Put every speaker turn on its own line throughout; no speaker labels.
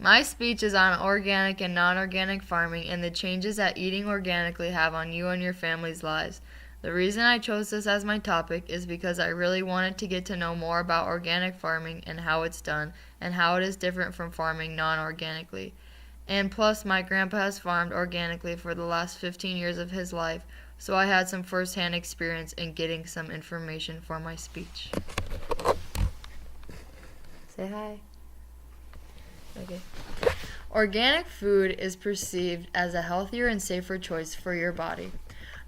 My speech is on organic and non-organic farming and the changes that eating organically have on you and your family's lives. The reason I chose this as my topic is because I really wanted to get to know more about organic farming and how it's done and how it is different from farming non-organically. And plus, my grandpa has farmed organically for the last 15 years of his life, so I had some first-hand experience in getting some information for my speech. Say hi. Okay. Organic food is perceived as a healthier and safer choice for your body.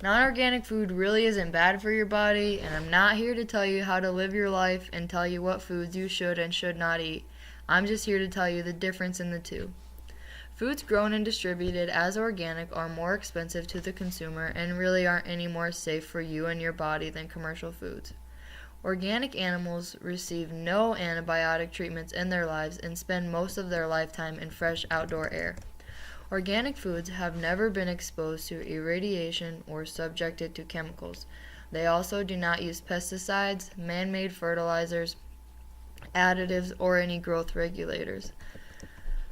Non-organic food really isn't bad for your body, and I'm not here to tell you how to live your life and tell you what foods you should and should not eat. I'm just here to tell you the difference in the two. Foods grown and distributed as organic are more expensive to the consumer and really aren't any more safe for you and your body than commercial foods. Organic animals receive no antibiotic treatments in their lives and spend most of their lifetime in fresh outdoor air. Organic foods have never been exposed to irradiation or subjected to chemicals. They also do not use pesticides, man-made fertilizers, additives, or any growth regulators.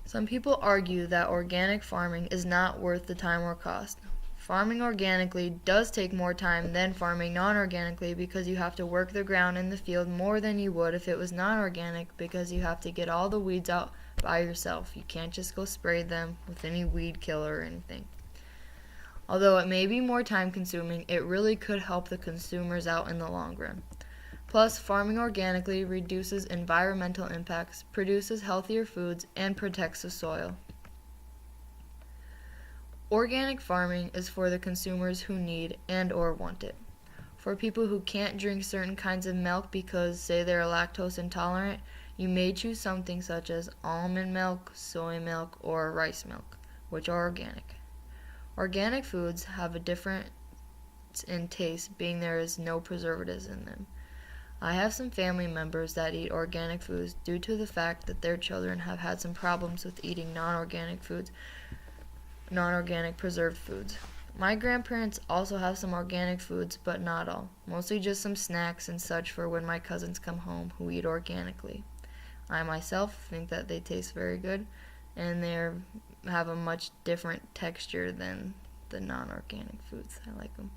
Some people argue that organic farming is not worth the time or cost. Farming organically does take more time than farming non-organically because you have to work the ground in the field more than you would if it was non-organic because you have to get all the weeds out by yourself. You can't just go spray them with any weed killer or anything. Although it may be more time consuming, it really could help the consumers out in the long run. Plus, farming organically reduces environmental impacts, produces healthier foods, and protects the soil. Organic farming is for the consumers who need and or want it. For people who can't drink certain kinds of milk because, say, they're lactose intolerant, you may choose something such as almond milk, soy milk, or rice milk, which are organic. Organic foods have a difference in taste, being there is no preservatives in them. I have some family members that eat organic foods due to the fact that their children have had some problems with eating non-organic preserved foods. My grandparents also have some organic foods, but not all. Mostly just some snacks and such for when my cousins come home who eat organically. I myself think that they taste very good, and they have a much different texture than the non-organic foods. I like them.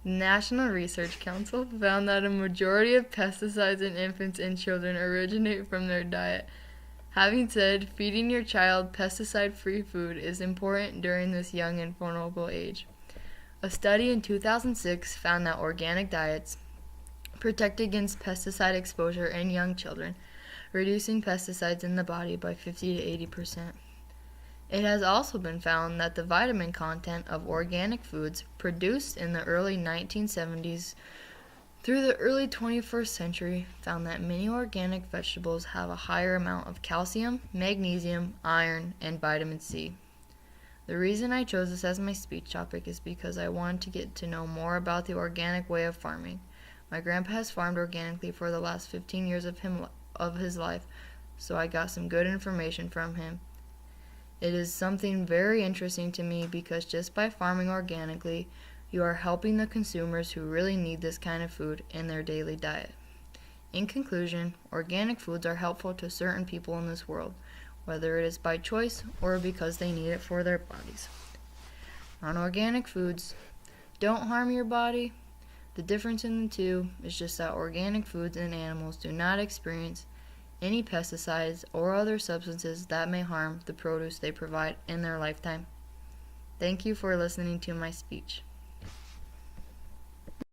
The National Research Council found that a majority of pesticides in infants and children originate from their diet. Having said, feeding your child pesticide-free food is important during this young and vulnerable age. A study in 2006 found that organic diets protect against pesticide exposure in young children, reducing pesticides in the body by 50 to 80%. It has also been found that the vitamin content of organic foods produced in the early 1970s through the early 21st century found that many organic vegetables have a higher amount of calcium, magnesium, iron, and vitamin C. The reason I chose this as my speech topic is because I wanted to get to know more about the organic way of farming. My grandpa has farmed organically for the last 15 years of his life, so I got some good information from him. It is something very interesting to me because just by farming organically, you are helping the consumers who really need this kind of food in their daily diet. In conclusion, organic foods are helpful to certain people in this world, whether it is by choice or because they need it for their bodies. Non-organic foods don't harm your body. The difference in the two is just that organic foods and animals do not experience any pesticides or other substances that may harm the produce they provide in their lifetime. Thank you for listening to my speech.